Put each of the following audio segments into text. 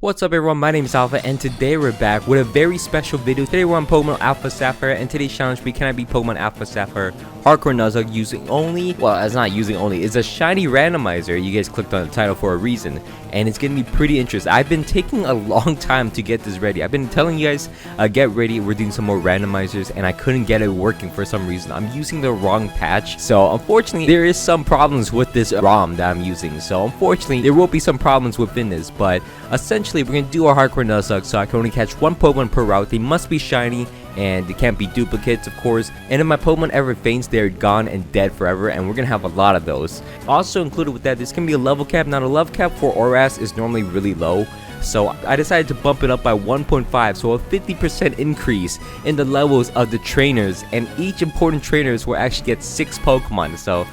What's up everyone, my name is Alpha and today we're back with a very special video. Today we're on Pokemon Alpha Sapphire and today's challenge we cannot beat Pokemon Alpha Sapphire Hardcore Nuzlocke using only, well it's not using only, it's a shiny randomizer. You guys clicked on the title for a reason and it's gonna be pretty interesting. I've been taking a long time to get this ready. I've been telling you guys get ready, we're doing some more randomizers and I couldn't get it working for some reason. I'm using the wrong patch, so unfortunately there is some problems with this ROM that I'm using. So unfortunately there will be some problems within this, but essentially we're going to do a hardcore Nuzlocke, so I can only catch one Pokemon per route. They must be shiny and they can't be duplicates, of course, and if my Pokemon ever faints, they're gone and dead forever, and we're going to have a lot of those. Also included with that, this can be a level cap. Now the level cap for Oras is normally really low, so I decided to bump it up by 1.5, so a 50% increase in the levels of the trainers, and each important trainers will actually get 6 Pokemon, so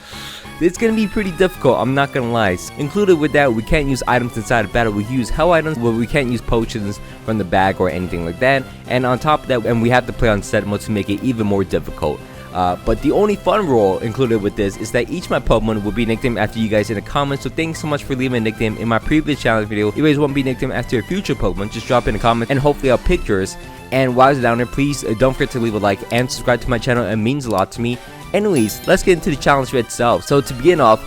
it's gonna be pretty difficult, I'm not gonna lie. Included with that, we can't use items inside of battle. We use hell items, but we can't use potions from the bag or anything like that. And on top of that, and we have to play on set mode to make it even more difficult. But the only fun rule included with this is that each of my Pokemon will be nicknamed after you guys in the comments. So thanks so much for leaving a nickname in my previous challenge video. If you guys want to be nicknamed after your future Pokemon, just drop in the comments and hopefully I'll pick yours. And while you're down there, please don't forget to leave a like and subscribe to my channel. It means a lot to me. Anyways, let's get into the challenge itself. So to begin off,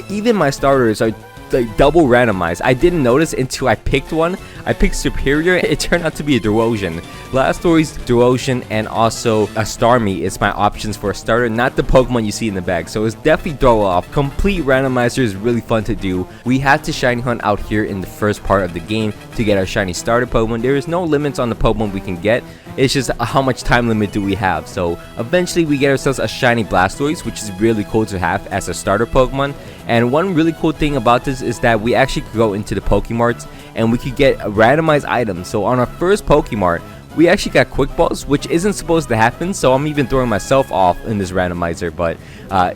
even my starters are like double randomized. I didn't notice until I picked one. I picked Superior. It turned out to be a Duosion. Blastoise, Duosion, and also a Starmie is my options for a starter, not the Pokemon you see in the bag. So it's definitely throw off. Complete randomizer is really fun to do. We had to shiny hunt out here in the first part of the game to get our shiny starter Pokemon. There is no limits on the Pokemon we can get. It's just how much time limit do we have. So eventually we get ourselves a shiny Blastoise, which is really cool to have as a starter Pokemon. And one really cool thing about this is that we actually could go into the Pokemarts and we could get randomized items. So on our first Pokemart, we actually got Quick Balls, which isn't supposed to happen, so I'm even throwing myself off in this randomizer. But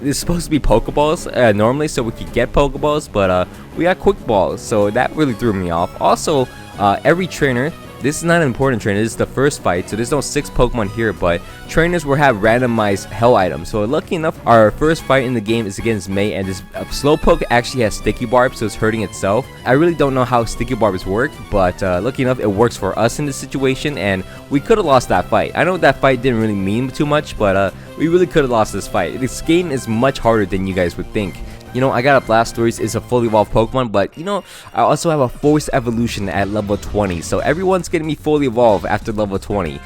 it's supposed to be Pokeballs normally, so we could get Pokeballs, but we got Quick Balls, so that really threw me off. Also, every trainer, this is not an important trainer, this is the first fight, so there's no 6 Pokemon here, but trainers will have randomized hell items. So lucky enough, our first fight in the game is against May, and this Slowpoke actually has Sticky Barb, so it's hurting itself. I really don't know how Sticky Barbs work, but lucky enough, it works for us in this situation, and we could have lost that fight. I know that fight didn't really mean too much, but we really could have lost this fight. This game is much harder than you guys would think. You know, I got a Blastoise, is a fully evolved Pokemon, but you know, I also have a Force Evolution at level 20, so everyone's getting me fully evolved after level 20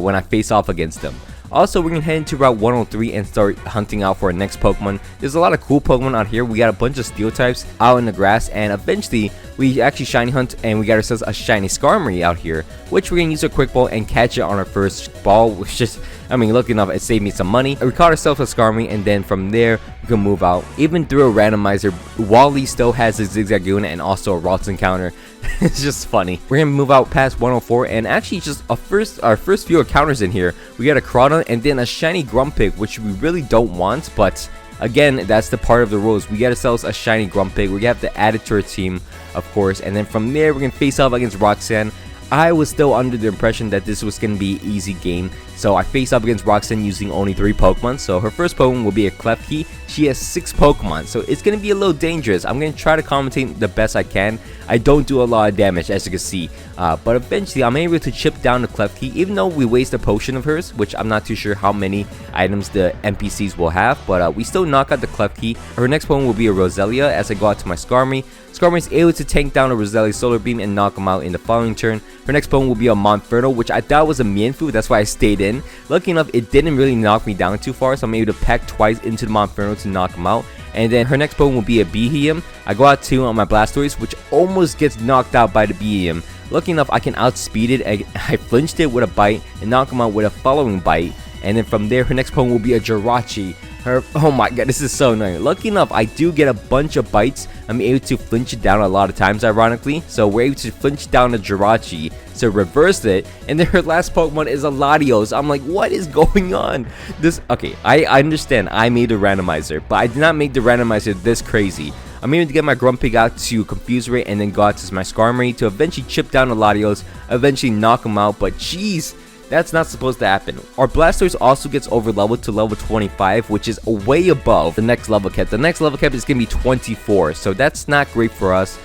when I face off against them. Also, we're gonna head into Route 103 and start hunting out for our next Pokemon. There's a lot of cool Pokemon out here. We got a bunch of Steel types out in the grass, and eventually we actually shiny hunt and we got ourselves a shiny Skarmory out here, which we're gonna use a Quick Ball and catch it on our first ball, which just, I mean, lucky enough, it saved me some money. We caught ourselves a Skarmory, and then from there we can move out. Even through a randomizer, Wally still has a Zigzagoon and also a Ralts encounter. It's just funny. We're gonna move out past 104, and actually just our first few encounters in here, we got a Crawdon and then a shiny Grumpig, which we really don't want, but again, that's the part of the rules. We get ourselves a shiny Grumpig. We have to add it to our team, of course, and then from there we're gonna face off against Roxanne. I was still under the impression that this was going to be an easy game, so I faced up against Roxanne using only 3 Pokemon. So her first Pokemon will be a Klefki. She has 6 Pokemon, so it's going to be a little dangerous. I'm going to try to commentate the best I can. I don't do a lot of damage, as you can see, but eventually I'm able to chip down the Klefki, even though we waste a potion of hers, which I'm not too sure how many items the NPCs will have, but we still knock out the Klefki. Her next Pokemon will be a Roselia as I go out to my Skarmory. Skarmory is able to tank down a Roselia Solar Beam and knock him out in the following turn. Her next Pokemon will be a Monferno, which I thought was a Mienfoo, that's why I stayed in. Lucky enough, it didn't really knock me down too far, so I'm able to peck twice into the Monferno to knock him out. And then her next Pokemon will be a Beheeyem. I go out 2 on my Blastoise, which almost gets knocked out by the Beheeyem. Lucky enough, I can outspeed it. I flinched it with a bite and knock him out with a following bite. And then from there, her next Pokemon will be a Jirachi. Oh my god, this is so annoying. Lucky enough, I do get a bunch of bites. I'm able to flinch it down a lot of times, ironically. So we're able to flinch down the Jirachi, so reverse it. And then her last Pokemon is a Latios. I'm like, what is going on? Okay, I understand I made a randomizer, but I did not make the randomizer this crazy. I'm able to get my Grumpig out to Confuse Ray and then go out to my Skarmory to eventually chip down the Latios, eventually knock him out, but jeez, that's not supposed to happen. Our Blastoise also gets over leveled to level 25, which is way above the next level cap. The next level cap is going to be 24, so that's not great for us.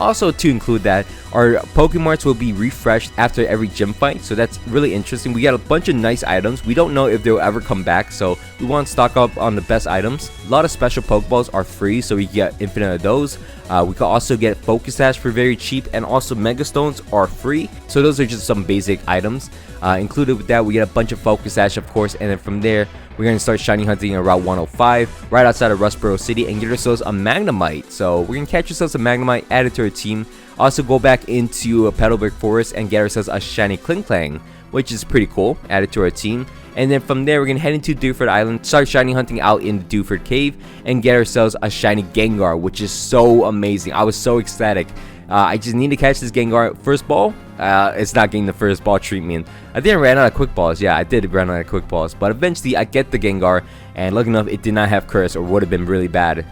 Also to include that, our Pokemarts will be refreshed after every gym fight, so that's really interesting. We got a bunch of nice items. We don't know if they'll ever come back, so we want to stock up on the best items. A lot of special Pokeballs are free, so we get infinite of those. We can also get Focus Sash for very cheap, and also Mega Stones are free. So those are just some basic items. Included with that, we get a bunch of Focus Sash, of course, and then from there, we're going to start shiny hunting in Route 105, right outside of Rustboro City, and get ourselves a Magnemite. So we're going to catch ourselves a Magnemite, add it to our team. Also go back into a Petalburg Forest and get ourselves a shiny Klinklang, which is pretty cool, add it to our team. And then from there, we're going to head into Dewford Island, start shiny hunting out in the Dewford Cave, and get ourselves a shiny Gengar, which is so amazing. I was so ecstatic. I just need to catch this Gengar. First ball, it's not getting the first ball treatment. I think I ran out of quick balls. Yeah, I did run out of quick balls. But eventually, I get the Gengar, and lucky enough, it did not have Curse, or would have been really bad.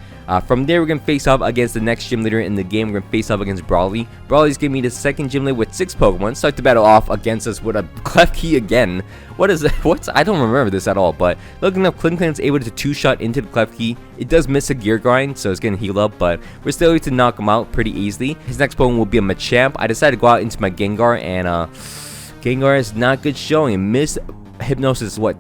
From there, we're going to face off against the next gym leader in the game. We're going to face off against Brawly. Brawly's giving me the second gym leader with 6 Pokemon. Start the battle off against us with a Klefki again. What is that? I don't remember this at all. But looking up, Klinkling's able to 2-shot into the Klefki. It does miss a gear grind, so it's going to heal up. But we're still able to knock him out pretty easily. His next Pokemon will be a Machamp. I decided to go out into my Gengar, and Gengar is not good showing. It missed Hypnosis, what,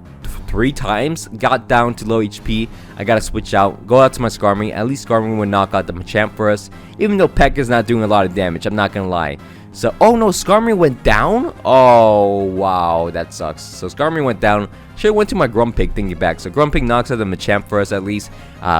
3 times, got down to low HP. I gotta switch out, go out to my Skarmory. At least Skarmory would knock out the Machamp for us, even though Peck is not doing a lot of damage, I'm not gonna lie. So, oh no, Skarmory went down? Oh, wow, that sucks. So Skarmory went down. Should've went to my Grumpig thingy back. So Grumpig knocks out the Machamp for us at least.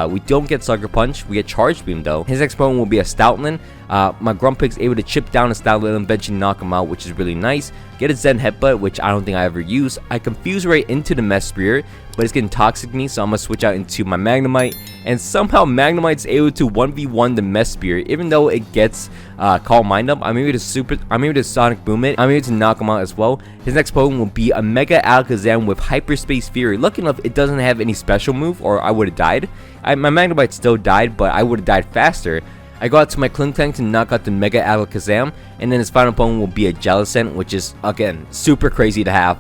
We don't get Sucker Punch. We get Charge Beam though. His next Pokemon will be a Stoutland. My Grumpig's able to chip down a Stoutland and eventually knock him out, which is really nice. Get a Zen Headbutt, which I don't think I ever use. I confuse right into the Mesh Spirit, but it's getting toxic me, so I'm gonna switch out into my Magnemite. And somehow Magnemite's able to 1v1 the Mesh Spirit, even though it gets Calm Mind Up. I'm able to Sonic Boom it. I'm able to knock him out as well. His next Pokemon will be a Mega Alakazam with Hyperspace Fury. Lucky enough, it doesn't have any special move, or I would have died. My Magnemite still died, but I would have died faster. I go out to my Klinklang to knock out the Mega Alakazam, and then his final Pokemon will be a Jellicent, which is, again, super crazy to have.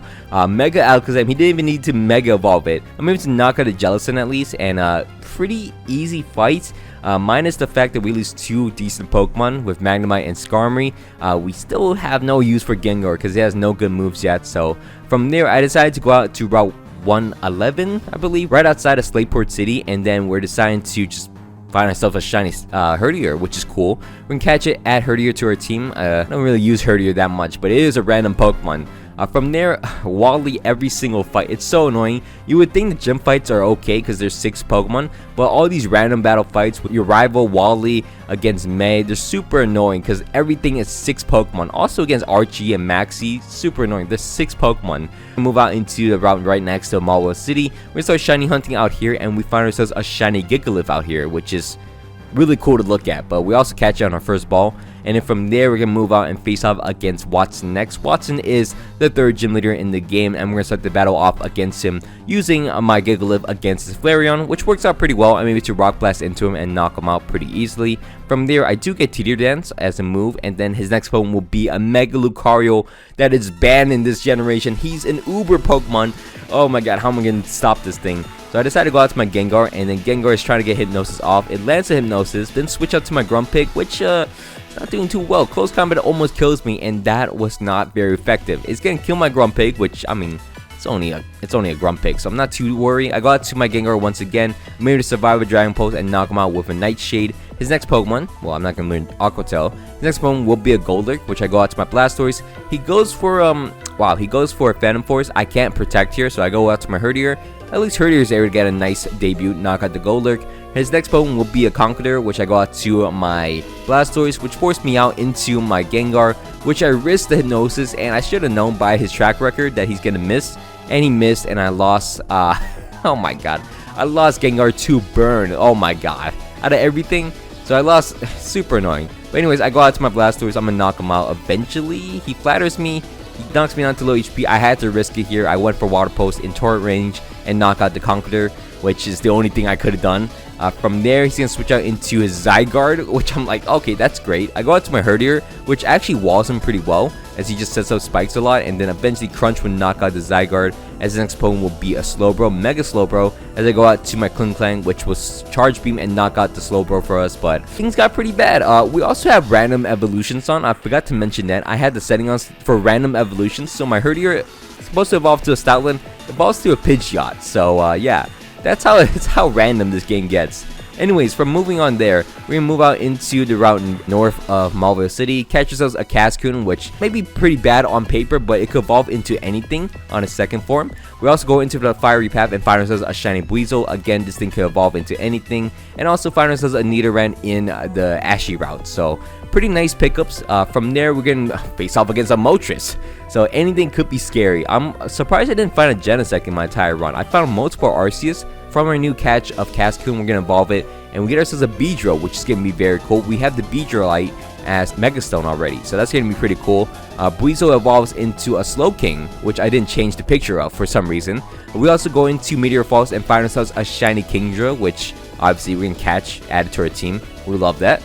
Mega Alakazam, he didn't even need to Mega Evolve it. I'm able to knock out a Jellicent at least, and pretty easy fight. Minus the fact that we lose 2 decent Pokemon with Magnemite and Skarmory. We still have no use for Gengar because it has no good moves yet. So from there, I decided to go out to Route 111, I believe, right outside of Slateport City, and then we're deciding to just find ourselves a shiny Herdier, which is cool. We can catch it, add Herdier to our team. I don't really use Herdier that much, but it is a random Pokemon. From there, Wally every single fight. It's so annoying. You would think the gym fights are okay because there's 6 Pokemon, but all these random battle fights with your rival Wally against May, they're super annoying because everything is 6 Pokemon. Also against Archie and Maxie, super annoying. There's 6 Pokemon. We move out into the route right next to Malwa City. We're gonna start shiny hunting out here, and we find ourselves a shiny Gigalith out here, which is really cool to look at. But we also catch it on our first ball. And then from there, we're going to move out and face off against Watson next. Watson is the 3rd gym leader in the game, and we're going to start the battle off against him using my Gigalith against his Flareon, which works out pretty well. I'm able to Rock Blast into him and knock him out pretty easily. From there, I do get Teeter Dance as a move, and then his next Pokemon will be a Mega Lucario that is banned in this generation. He's an Uber Pokemon. Oh my god, how am I going to stop this thing? So I decided to go out to my Gengar, and then Gengar is trying to get Hypnosis off. It lands a Hypnosis, then switch out to my Grumpig, which not doing too well. Close combat almost kills me, and that was not very effective. It's gonna kill my Grumpig, which, I mean, it's only a Grumpig, so I'm not too worried. I go out to my Gengar once again. I'm able to survive a Dragon Pulse and knock him out with a Nightshade. His next Pokemon, well, I'm not gonna learn Aqua Tail. His next Pokemon will be a Golduck, which I go out to my Blastoise. He goes for he goes for a Phantom Force. I can't protect here, so I go out to my Herdier. At least Herdier is able to get a nice debut, knock out the Golduck. His next Pokemon will be a Conkeldurr, which I go out to my Blastoise, which forced me out into my Gengar, which I risked the Hypnosis, and I should have known by his track record that he's gonna miss, and he missed, and I lost, oh my god, I lost Gengar to Burn, oh my god, out of everything, so I lost, super annoying. But anyways, I go out to my Blastoise, I'm gonna knock him out eventually. He flatters me, he knocks me down to low HP, I had to risk it here. I went for Water Pulse in Torrent range and knock out the Conkeldurr, which is the only thing I could have done. From there, he's gonna switch out into his Zygarde, which I'm like, okay, that's great. I go out to my Herdier, which actually walls him pretty well, as he just sets up spikes a lot, and then eventually Crunch would knock out the Zygarde, as the next Pokemon will be a Slowbro, Mega Slowbro, as I go out to my Klinklang, which was Charge Beam and knock out the Slowbro for us, but things got pretty bad. We also have random evolutions on. I forgot to mention that. I had the setting on for random evolutions, so my Herdier is supposed to evolve to a Stoutland, evolves to a Pidgeot, so yeah. That's how random this game gets. Anyways, from moving on there, we're gonna move out into the route north of Malville City, catch ourselves a Cascoon, which may be pretty bad on paper, but it could evolve into anything on its second form. We also go into the Fiery Path and find ourselves a shiny Buizel. Again, this thing could evolve into anything, and also find ourselves a Nidoran in the Ashy route. So pretty nice pickups. From there, we're gonna face off against a Moltres. So anything could be scary. I'm surprised I didn't find a Genesect in my entire run. I found multiple Arceus. From our new catch of Cascoon, we're gonna evolve it, and we get ourselves a Beedrill, which is gonna be very cool. We have the Beedrillite as Megastone already, so that's gonna be pretty cool. Buizel evolves into a Slowking, which I didn't change the picture of for some reason. We also go into Meteor Falls and find ourselves a shiny Kingdra, which obviously we can catch, added to our team. We love that.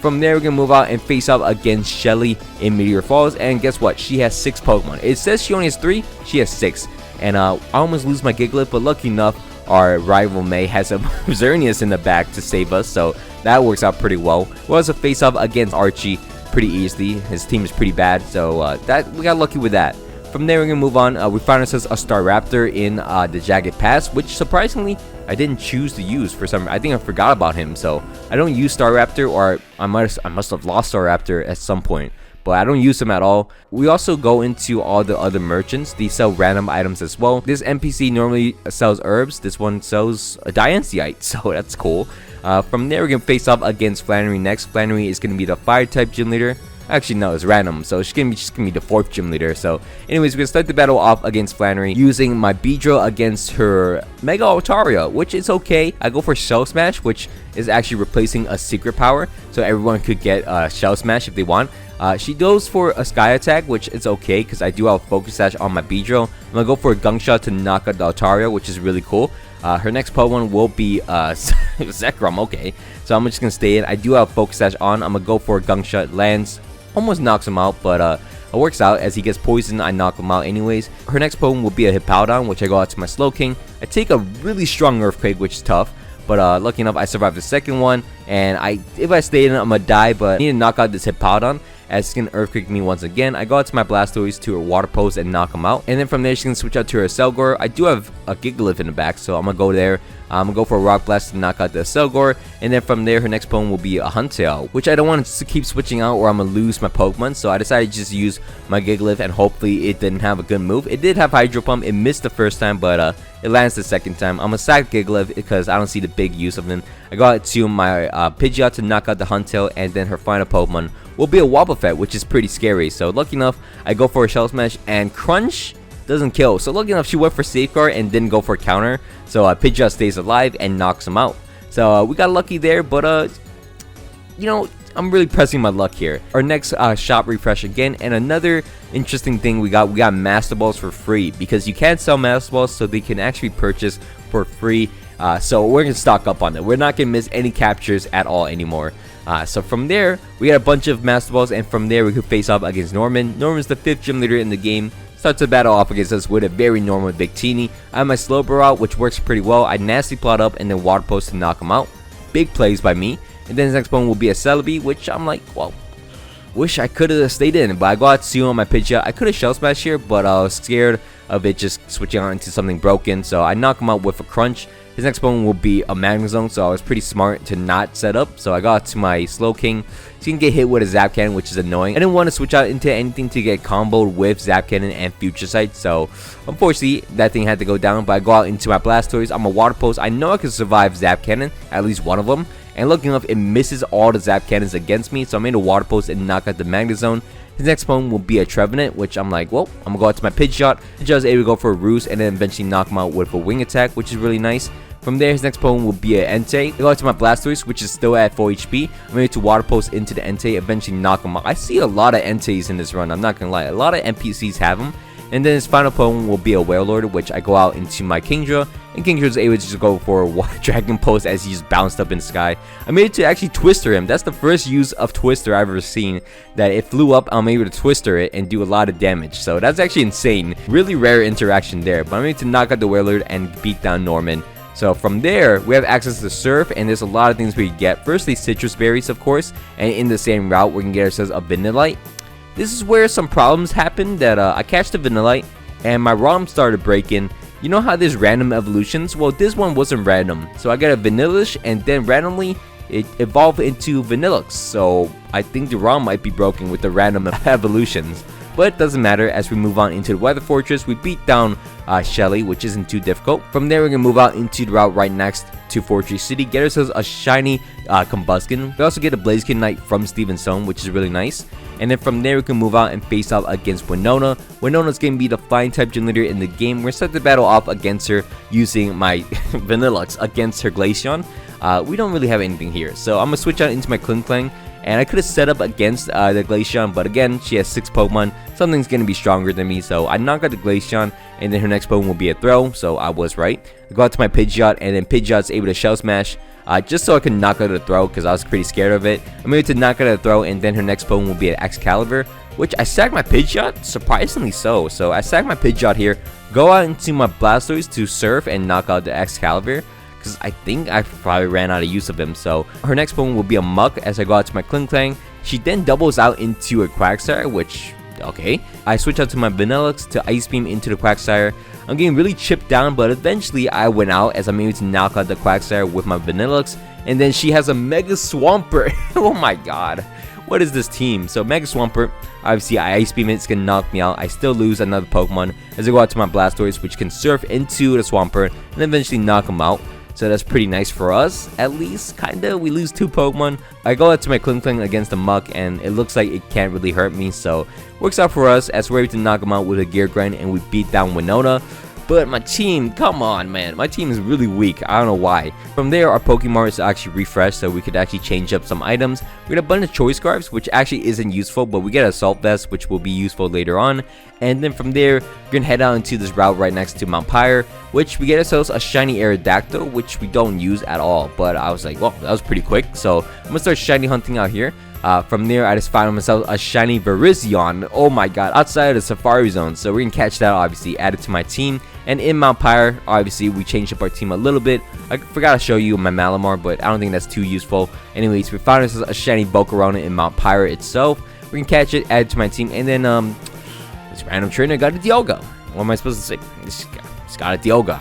From there, we're gonna move out and face off against Shelly in Meteor Falls, and guess what? She has 6 Pokemon. It says she only has 3, she has 6. And I almost lose my Gigalith, but lucky enough, our rival May has a Xerneas in the back to save us, so that works out pretty well. We also face off against Archie pretty easily. His team is pretty bad, so that we got lucky with that. From there, we're gonna move on. We found ourselves a Staraptor in the Jagged Pass, which surprisingly I didn't choose to use for some. I think I forgot about him, so I don't use Staraptor, or I must have lost Staraptor at some point. But I don't use them at all. We also go into all the other merchants. They sell random items as well. This NPC normally sells herbs. This one sells a Dianceite, so that's cool. From there, we're going to face off against Flannery next. Flannery is going to be the Fire-type gym leader. Actually, no, it's random, so she's gonna be the 4th gym leader. So anyways, we're gonna start the battle off against Flannery using my Beedrill against her Mega Altaria, which is okay. I go for Shell Smash, which is actually replacing a secret power, so everyone could get Shell Smash if they want. She goes for a Sky Attack, which is okay because I do have Focus Sash on my Beedrill. I'm gonna go for a Gunk Shot to knock out the Altaria, which is really cool. Her next Pokemon will be Zekrom, okay. So I'm just gonna stay in. I do have Focus Sash on. I'm gonna go for a Gunk Shot, lands, almost knocks him out, but it works out. As he gets poisoned, I knock him out anyways. Her next Pokemon will be a Hippowdon, which I go out to my Slowking. I take a really strong Earthquake, which is tough, but lucky enough I survived the second one, and if I stay in it, I'm gonna die, but I need to knock out this Hippowdon as it's gonna Earthquake me once again. I go out to my Blastoise to her Water Pose and knock him out, and then from there she can switch out to her Selgor. I do have a Gigalith in the back, so I'm gonna go there. I'm gonna go for a Rock Blast to knock out the Selgor, and then from there her next Pokemon will be a Huntail, which I don't want to keep switching out or I'm gonna lose my Pokemon, so I decided to just use my Gigalith, and hopefully it didn't have a good move. It did have Hydro Pump. It missed the first time, but it lands the second time. I'm gonna sack Gigalith because I don't see the big use of him. I go out to my Pidgeot to knock out the Huntail, and then her final Pokemon will be a Wobbuffet, which is pretty scary. So lucky enough, I go for a Shell Smash, and Crunch doesn't kill. So lucky enough, she went for Safeguard and didn't go for a counter. So Pidgeot stays alive and knocks him out. So we got lucky there, but you know, I'm really pressing my luck here. Our next shop refresh again, and another interesting thing we got Master Balls for free, because you can't sell Master Balls, so they can actually purchase for free. So we're gonna stock up on it. We're not gonna miss any captures at all anymore. So from there, we got a bunch of Master Balls, and from there we could face off against Norman. Norman's the 5th gym leader in the game. Starts the battle off against us with a very normal Victini. I have my Slowbro out, which works pretty well. I Nasty Plot up and then Water Pose to knock him out. Big plays by me. And then his next Pokemon will be a Celebi, which I'm like, well, wish I could have stayed in. But I go out to on my Pidgeot. I could have Shell Smash here, but I was scared of it just switching on into something broken. So I knock him out with a Crunch. His next Pokemon will be a Magnezone, so I was pretty smart to not set up. So I got to my Slowking. So you can get hit with a Zap Cannon, which is annoying. I didn't want to switch out into anything to get comboed with Zap Cannon and Future Sight. So unfortunately, that thing had to go down. But I go out into my Blastoise. I'm a Water Pose. I know I can survive Zap Cannon, at least one of them. And looking enough, it misses all the Zap Cannons against me. So I made a Water Pose and knock out the Magnezone. His next Pokemon will be a Trevenant, which I'm like, well, I'm going to go out to my Pidgeot. Pidgeot is able to go for a Roost and then eventually knock him out with a Wing Attack, which is really nice. From there, his next Pokemon will be an Entei. I go out to my Blastoise, which is still at 4 HP. I'm ready to Water Pose into the Entei, eventually knock him out. I see a lot of Enteis in this run, I'm not going to lie. A lot of NPCs have them. And And then his final Pokemon will be a Warlord, which I go out into my Kingdra, and Kingdra is able to just go for a Dragon Pulse as he just bounced up in the sky. I'm able to actually Twister him. That's the first use of Twister I've ever seen, that it flew up, I'm able to Twister it and do a lot of damage. So that's actually insane. Really rare interaction there, but I'm able to knock out the Warlord and beat down Norman. So from there, we have access to Surf, and there's a lot of things we can get. Firstly, Citrus Berries, of course, and in the same route, we can get ourselves a Vanillite. This is where some problems happened, that I catched the Vanillite, and my ROM started breaking. You know how there's random evolutions? Well, this one wasn't random. So I got a Vanillish, and then randomly, it evolved into Vanillux. So I think the ROM might be broken with the random evolutions. But it doesn't matter. As we move on into the Weather Fortress, we beat down Shelly, which isn't too difficult. From there, we're going to move out into the route right next to Fortress City, get ourselves a shiny Combuskin. We also get a Blaziken Knight from Steven Stone, which is really nice. And then from there, we can move out and face off against Winona. Winona's going to be the flying type gym leader in the game. We're going to start the battle off against her using my Vanillux against her Glaceon. We don't really have anything here, so I'm going to switch out into my Klinklang. And I could have set up against the Glaceon, but again, she has 6 Pokemon. Something's going to be stronger than me, so I knock out the Glaceon, and then her next Pokemon will be a Throw, so I was right. I go out to my Pidgeot, and then Pidgeot's able to Shell Smash, just so I can knock out the Throw, because I was pretty scared of it. I'm able to knock out the Throw, and then her next Pokemon will be an Excalibur, which I sacked my Pidgeot, surprisingly so. So I sacked my Pidgeot here, go out into my Blastoise to Surf and knock out the Excalibur, because I think I probably ran out of use of him. So her next Pokemon will be a Muck as I go out to my Klinklang. She then doubles out into a Quagsire, which, okay. I switch out to my Vanillux to Ice Beam into the Quagsire. I'm getting really chipped down, but eventually I went out as I'm able to knock out the Quagsire with my Vanillux. And then she has a Mega Swampert. Oh my god. What is this team? So Mega Swampert, obviously I Ice Beam it, it's gonna knock me out. I still lose another Pokemon as I go out to my Blastoise, which can Surf into the Swampert and eventually knock him out. So that's pretty nice for us, at least, kinda. We lose 2 Pokemon. I go out to my Klinklang against the Muck, and it looks like it can't really hurt me, so works out for us as we're able to knock him out with a Gear Grind, and we beat down Winona. But my team, come on, man. My team is really weak. I don't know why. From there, our Pokemon is actually refreshed, so we could actually change up some items. We get a bunch of Choice Scarves, which actually isn't useful, but we get a Assault Vest, which will be useful later on. And then from there, we're going to head out into this route right next to Mount Pyre, which we get ourselves a shiny Aerodactyl, which we don't use at all. But I was like, well, that was pretty quick. So I'm going to start shiny hunting out here. From there, I just found myself a shiny Virizion. Oh my god, outside of the Safari Zone. So we're going to catch that, obviously, add it to my team. And in Mount Pyre, obviously, we changed up our team a little bit. I forgot to show you my Malamar, but I don't think that's too useful. Anyways, we found ourselves a shiny Volcarona in Mount Pyre itself. We're going to catch it, add it to my team. And then, this random trainer got a Dialga. What am I supposed to say? This got a Dialga.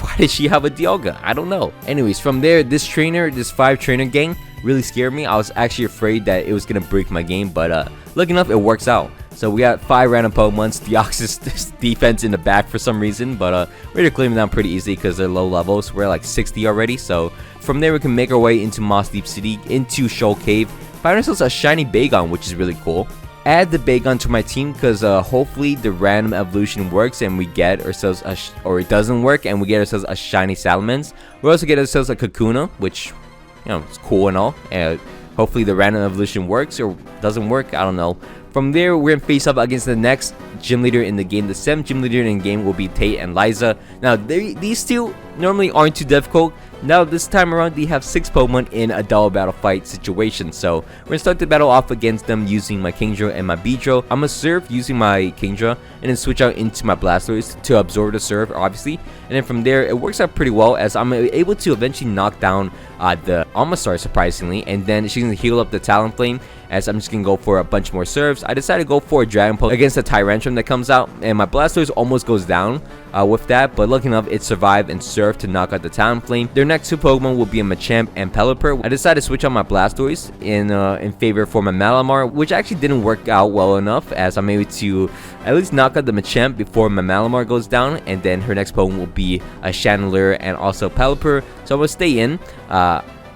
Why does she have a Dialga? I don't know. Anyways, from there, this 5 trainer gang really scared me. I was actually afraid that it was going to break my game, but lucky enough, it works out. So we got 5 random Pokemons, Deoxys defense in the back for some reason, but we're going to clear them down pretty easy because they're low levels. We're like 60 already, so from there we can make our way into Moss Deep City, into Shoal Cave, find ourselves a shiny Bagon, which is really cool. Add the Bagon to my team because hopefully the random evolution works and we get ourselves or it doesn't work and we get ourselves a shiny Salamence. We also get ourselves a Kakuna, which, you know, it's cool and all. And hopefully the random evolution works or doesn't work. I don't know. From there, we're going to face up against the next gym leader in the game. The 7th gym leader in the game will be Tate and Liza. Now, these two normally aren't too difficult. Now, this time around, they have 6 Pokemon in a double battle fight situation. So, we're going to start the battle off against them using my Kingdra and my Beedrill. I'm going to Surf using my Kingdra and then switch out into my Blastoise to absorb the Surf, obviously. And then from there, it works out pretty well as I'm able to eventually knock down the Omastar, surprisingly. And then she's going to heal up the Talonflame as I'm just going to go for a bunch more Surfs. I decided to go for a Dragon Pulse against the Tyrantrum that comes out. And my Blastoise almost goes down with that. But lucky enough, it survived and Surfed to knock out the Talonflame. Their next 2 Pokemon will be a Machamp and Pelipper. I decided to switch out my Blastoise in favor for my Malamar, which actually didn't work out well enough as I'm able to at least knock out the Machamp before my Malamar goes down. And then her next Pokemon will be a Chandelure and also Pelipper. So I'm going to stay in.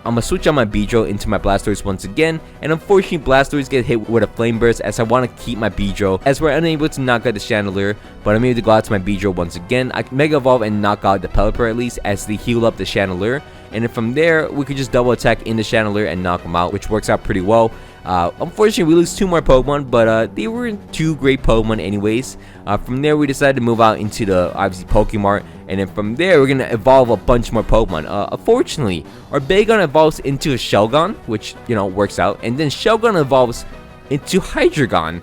I'm going to switch out my Beedrill into my Blastoise once again, and unfortunately Blastoise gets hit with a Flame Burst as I want to keep my Beedrill as we're unable to knock out the Chandelure, but I'm able to go out to my Beedrill once again. I can Mega Evolve and knock out the Pelipper at least as they heal up the Chandelure, and then from there we could just double attack in the Chandelure and knock them out, which works out pretty well. Unfortunately, we lose 2 more Pokemon, but they weren't 2 great Pokemon anyways. From there, we decided to move out into the, obviously, Pokemart, and then from there, we're going to evolve a bunch more Pokemon. Unfortunately, our Bagon evolves into a Shelgon, which, you know, works out, and then Shelgon evolves into Hydreigon,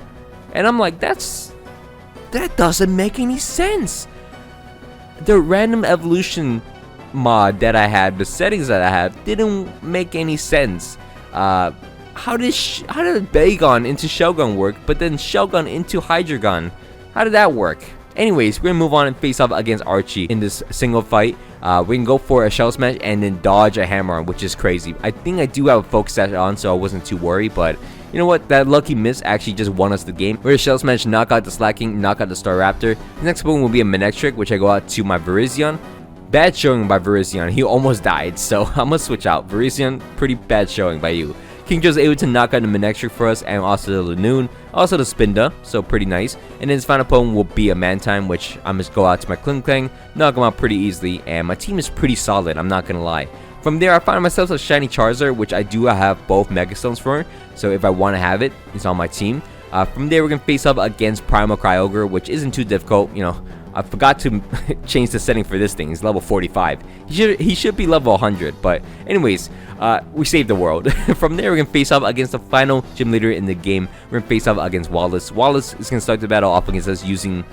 and I'm like, that doesn't make any sense. The random evolution mod that I had, the settings that I had, didn't make any sense. How did Bagon into Shelgon work, but then Shelgon into Hydreigon? How did that work? Anyways, we're gonna move on and face off against Archie in this single fight. We can go for a Shell Smash and then dodge a Hammer-On, which is crazy. I think I do have a Focus Sash on, so I wasn't too worried, but you know what? That lucky miss actually just won us the game. We're gonna Shell Smash, knock out the Slacking, knock out the Staraptor. The next one will be a Manectric, which I go out to my Virizion. Bad showing by Virizion. He almost died, so I'm gonna switch out. Virizion, pretty bad showing by you. Kingdra's able to knock out the Manectric for us, and also the Lanoon, also the Spinda, so pretty nice. And then his final Pokemon will be a Mantine, which I'm just go out to my Klinklang, knock him out pretty easily, and my team is pretty solid, I'm not gonna lie. From there, I find myself a shiny Charizard, which I do have both Megastones for, so if I want to have it, it's on my team. From there, we're gonna face up against Primal Kyogre, which isn't too difficult, you know. I forgot to change the setting for this thing. He's level 45. He should be level 100. But anyways, we saved the world. From there, we're going to face off against the final gym leader in the game. We're going to face off against Wallace. Wallace is going to start the battle off against us using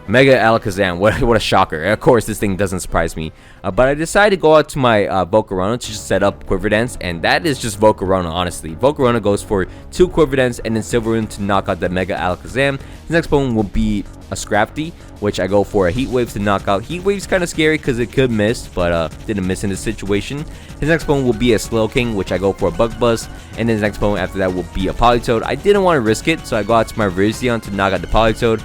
Mega Alakazam. What a shocker. Of course, this thing doesn't surprise me. But I decided to go out to my Volcarona to just set up Quiver Dance. And that is just Volcarona, honestly. Volcarona goes for 2 Quiver Dance and then Silveroon to knock out the Mega Alakazam. The next one will be a Scrafty, which I go for a Heat Wave to knock out. Heat Wave's kind of scary because it could miss, but didn't miss in this situation. His next one will be a Slowking, which I go for a Bug Buzz, and then his next one after that will be a Politoed. I didn't want to risk it, so I go out to my Virizion to knock out the Politoed.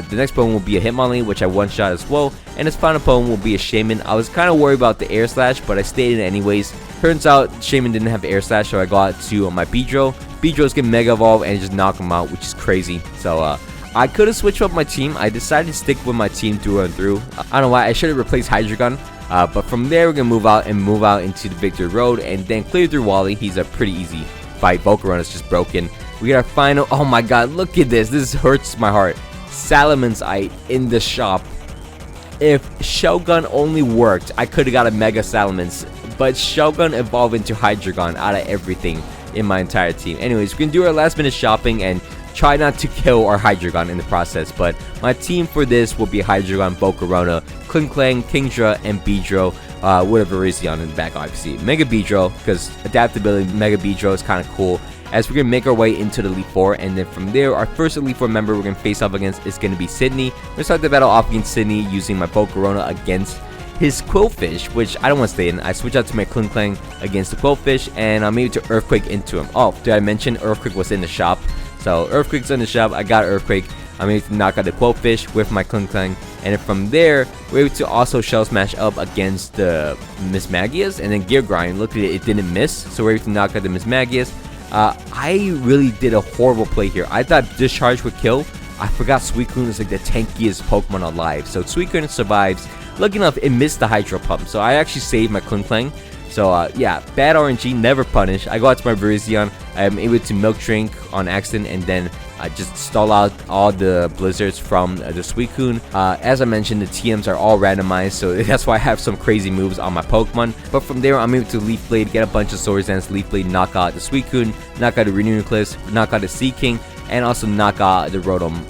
The next Pokemon will be a Hitmonlee, which I one-shot as well, and his final Pokemon will be a Shaman. I was kind of worried about the Air Slash, but I stayed in it anyways. Turns out Shaman didn't have Air Slash, so I go out to my Beedrill. Beedrill's gonna Mega Evolve and just knock him out, which is crazy. So I could have switched up my team. I decided to stick with my team through and through. I don't know why. I should have replaced Hydreigon. But from there, we're going to move out into the Victory Road and then clear through Wally. He's a pretty easy fight. Volcarona is just broken. We got our final. Oh my god, look at this. This hurts my heart. Salamence in the shop. If Shogun only worked, I could have got a Mega Salamence. But Shogun evolved into Hydreigon out of everything in my entire team. Anyways, we're going to do our last minute shopping and try not to kill our Hydreigon in the process, but my team for this will be Hydreigon, Volcarona, Klinklang, Kingdra, and Beedrill, with a Virizion in the back, obviously. Mega Beedrill, because adaptability, Mega Beedrill is kind of cool, as we're going to make our way into the Elite Four, and then from there, our first Elite Four member we're going to face off against is going to be Sydney. We're going to start the battle off against Sydney using my Volcarona against his Quillfish, which I don't want to stay in. I switch out to my Klinklang against the Quillfish, and I'm able to Earthquake into him. Oh, did I mention Earthquake was in the shop? So Earthquake's in the shop. I got Earthquake. I'm able to knock out the Quillfish with my Klinklang, and then from there we're able to also Shell Smash up against the Mismagius, and then Gear Grind. Look at it, it didn't miss, so we're able to knock out the Mismagius. I really did a horrible play here. I thought Discharge would kill. I forgot Suicune is like the tankiest Pokemon alive, so Suicune survives. Lucky enough, it missed the Hydro Pump, so I actually saved my Klinklang. So yeah, bad RNG, never punish. I go out to my Virizion. I'm able to Milk Drink on accident, and then I just stall out all the blizzards from the Suicune. As I mentioned, the TMs are all randomized, so that's why I have some crazy moves on my Pokemon. But from there, I'm able to Leaf Blade, get a bunch of Swords Dance, Leaf Blade, knock out the Suicune, knock out the Renewcliffe, knock out the Seaking, and also knock out the Rotom.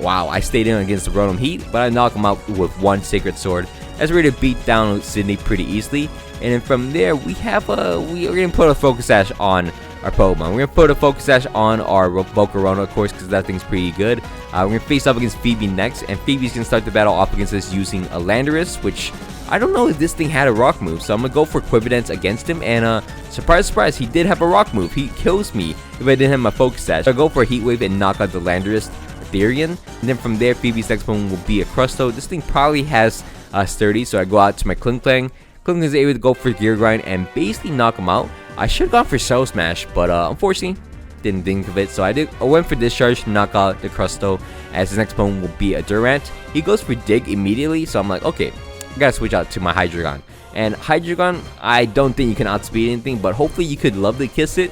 Wow, I stayed in against the Rotom Heat, but I knock him out with one Sacred Sword. As we're ready to beat down Sydney pretty easily. And then from there, we're going to put a Focus Sash on our Pokemon. We're going to put a Focus Sash on our Volcarona, of course, because that thing's pretty good. We're going to face up against Phoebe next, and Phoebe's going to start the battle off against us using a Landorus, which I don't know if this thing had a rock move, so I'm going to go for Quiver Dance against him, and surprise, surprise, he did have a rock move. He kills me if I didn't have my Focus Sash. So I'll go for a Heat Wave and knock out the Landorus Therian, and then from there, Phoebe's next one will be a Crusto. This thing probably has Sturdy, so I go out to my Klinklang. Klinklang is able to go for Gear Grind and basically knock him out. I should have gone for Shell Smash, but unfortunately, didn't think of it. So I went for Discharge to knock out the Crusto, as his next opponent will be a Durant. He goes for Dig immediately, so I'm like, okay, I gotta switch out to my Hydreigon. And Hydreigon, I don't think you can outspeed anything, but hopefully you could Lovely Kiss it.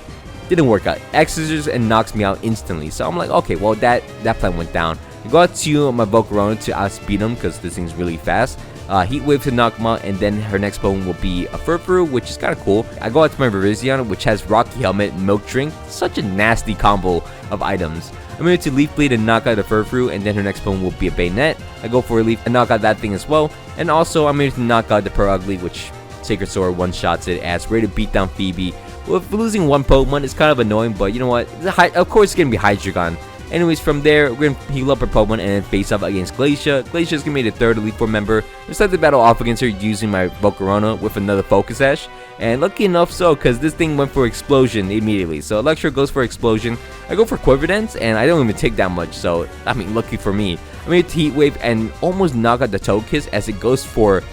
Didn't work out. X scissors and knocks me out instantly. So I'm like, okay, well that plan went down. I go out to my Volcarona to outspeed him because this thing's really fast. Heat Wave to knock him out, and then her next Pokemon will be a Furfuru, which is kind of cool. I go out to my Virizion, which has Rocky Helmet, Milk Drink. Such a nasty combo of items. I'm going to Leaf Blade and knock out the Furfuru, and then her next Pokemon will be a Bayonet. I go for a Leaf and knock out that thing as well. And also, I'm going to knock out the Purugly, which Sacred Sword one-shots it as ready to beat down Phoebe. With losing one Pokemon, it's kind of annoying, but you know what? Of course, it's going to be Hydreigon. Anyways, from there, we're going to heal up her Pokemon and then face off against Glacia. Glacia is going to be the third Elite Four member. We start the battle off against her using my Volcarona with another Focus Sash. And lucky enough so, because this thing went for Explosion immediately. So Electro goes for Explosion. I go for Quiver Dance, and I don't even take that much. So, I mean, lucky for me. I'm going to Heat Wave and almost knock out the Togekiss as it goes for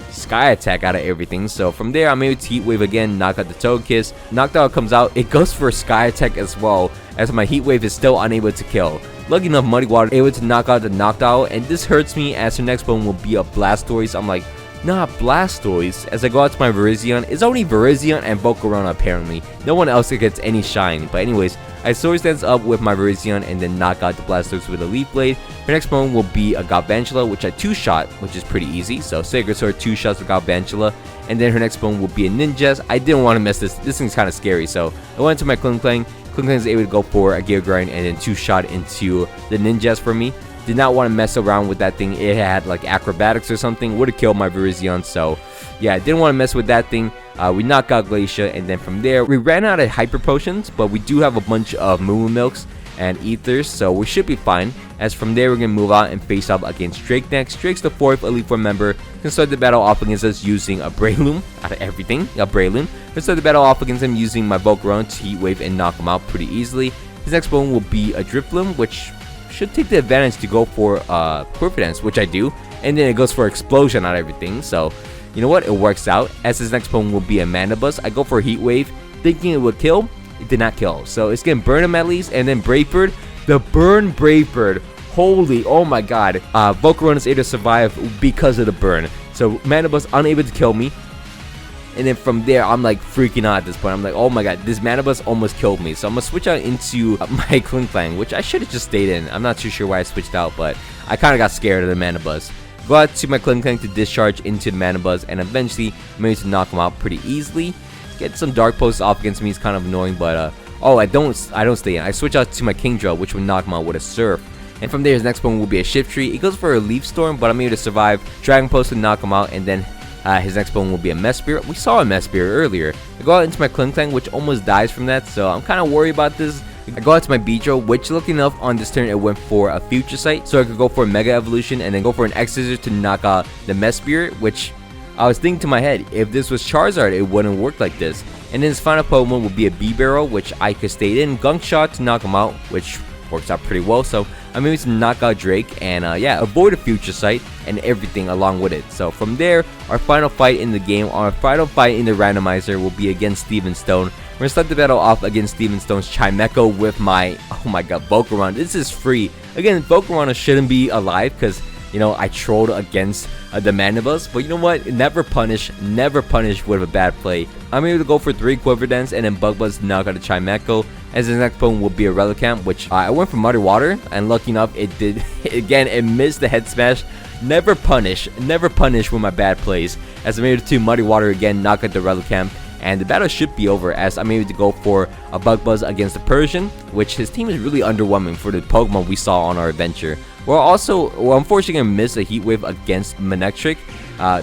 Sky Attack out of everything. So from there, I'm able to Heat Wave again, knock out the Togekiss. Knockdown comes out, it goes for Sky Attack as well, as my Heat Wave is still unable to kill. Lucky enough, Muddy Water able to knock out the Knockdown, and this hurts me as her next Pokemon will be a Blastoise. I'm like, nah, Blastoise. As I go out to my Virizion, it's only Virizion and Volcarona apparently. No one else gets any shine. But anyways, I Sword Dance up with my Virizion and then knock out the Blastoise with a Leaf Blade. Her next Pokemon will be a Galvantula, which I two-shot, which is pretty easy. So Sacred Sword, two shots with Galvantula. And then her next Pokemon will be a Ninjas. I didn't want to miss this. This thing's kind of scary. So I went to my Klinklang. Klinklang is able to go for a Gear Grind and then two-shot into the Ninjas for me. Did not want to mess around with that thing. It had like acrobatics or something. Would have killed my Virizion. So yeah, I didn't want to mess with that thing. We knocked out Glacia, and then from there, we ran out of Hyper Potions, but we do have a bunch of Moo Milks and Ethers, so we should be fine. As from there, we're going to move out and face up against Drake next. Drake's the 4th Elite Four member. Can start the battle off against us using a Breloom, out of everything, a Breloom. Can start the battle off against him using my Volcarona to Heat Wave and knock him out pretty easily. His next Pokemon will be a Drifloon, which should take the advantage to go for Quiver Dance, which I do. And then it goes for Explosion out of everything, so you know what? It works out. As his next Pokemon will be a Manabuzz. I go for a Heat Wave, thinking it would kill. It did not kill. So it's gonna burn him at least. And then Brave Bird. The burn Brave Bird. Holy, oh my god. Volcarona is able to survive because of the burn. So Manabuzz unable to kill me. And then from there, I'm like freaking out at this point. I'm like, oh my god, this Manabuzz almost killed me. So I'm gonna switch out into my Klinklang, which I should have just stayed in. I'm not too sure why I switched out, but I kind of got scared of the Manabuzz. Go out to my Klinklang to discharge into the Manabuzz, and eventually I'm able to knock him out pretty easily. Get some Dark Posts off against me is kind of annoying, but oh, I don't stay in. I switch out to my Kingdra, which would knock him out with a Surf. And from there, his next Pokemon will be a Shift Tree. It goes for a Leaf Storm, but I'm able to survive. Dragon Post to knock him out, and then his next Pokemon will be a Mesprit. We saw a Mesprit earlier. I go out into my Klinklang, which almost dies from that, so I'm kind of worried about this. I go out to my Beedrill, which lucky enough on this turn it went for a Future Sight, so I could go for a Mega Evolution and then go for an X Scissors to knock out the Mesprit, which I was thinking to my head, if this was Charizard, it wouldn't work like this. And then his final Pokemon will be a B-Barrel, which I could stay in. Gunk Shot to knock him out, which works out pretty well. So I'm able to knock out Drake and yeah, avoid a Future Sight and everything along with it. So from there, our final fight in the game, our final fight in the randomizer will be against Steven Stone. We're gonna start the battle off against Steven Stone's Chimecho with my, oh my god, Volcarona. This is free. Again, Volcarona shouldn't be alive because, you know, I trolled against the Manabuzz, but you know what? Never punish with a bad play. I'm able to go for 3 Quiver Dance and then Bug Buzz to knock out the Chimecho. As his next Pokemon will be a Relicanth, which I went for Muddy Water, and lucky enough, it did. Again, it missed the Head Smash. Never punish with my bad plays. As I'm able to Muddy Water again, knock out the Relicanth. And the battle should be over as I'm able to go for a Bug Buzz against the Persian, which his team is really underwhelming for the Pokemon we saw on our adventure. We're unfortunately going to miss a Heat Wave against Manectric.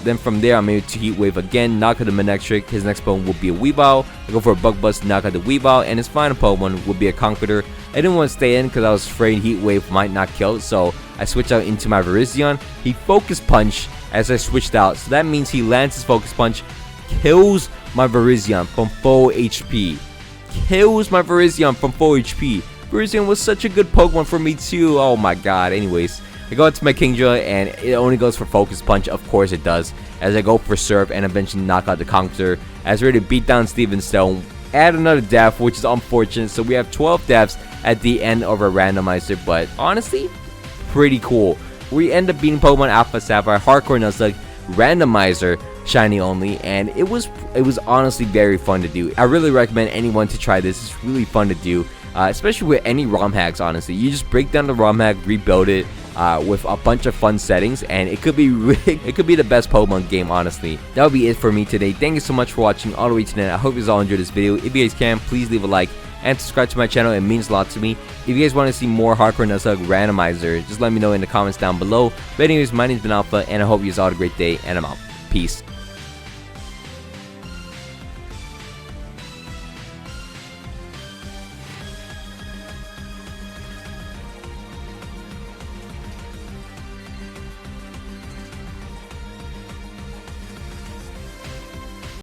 Then from there, I'm able to Heat Wave again, knock out the Manectric. His next Pokemon will be a Weavile. I go for a Bug Buzz to knock out the Weavile, and his final Pokemon will be a Conkeldurr. I didn't want to stay in because I was afraid Heat Wave might not kill, so I switched out into my Virizion. He Focus Punch as I switched out, so that means he lands his Focus Punch, kills my Virizion from full HP. Kills my Virizion from full HP. Virizion was such a good Pokemon for me too. Oh my god. Anyways, I go out to my Kingdra and it only goes for Focus Punch. Of course it does. As I go for Surf and eventually knock out the Conkeldurr. As we're ready to beat down Steven Stone. Add another death, which is unfortunate. So we have 12 deaths at the end of our randomizer. But honestly, pretty cool. We end up beating Pokemon Alpha Sapphire, Hardcore Nuzlocke, Randomizer, shiny only, and it was honestly very fun to do. I really recommend anyone to try this. It's really fun to do, especially with any ROM hacks. Honestly, you just break down the ROM hack, rebuild it with a bunch of fun settings, and it could be it could be the best Pokemon game. Honestly, that would be it for me today. Thank you so much for watching all the way to the end. I hope you guys all enjoyed this video. If you guys can, please leave a like and subscribe to my channel. It means a lot to me. If you guys want to see more Hardcore Nuzlocke Randomizer, just let me know in the comments down below. But anyways, my name's been Alpha, and I hope you guys all had a great day, and I'm out. Peace.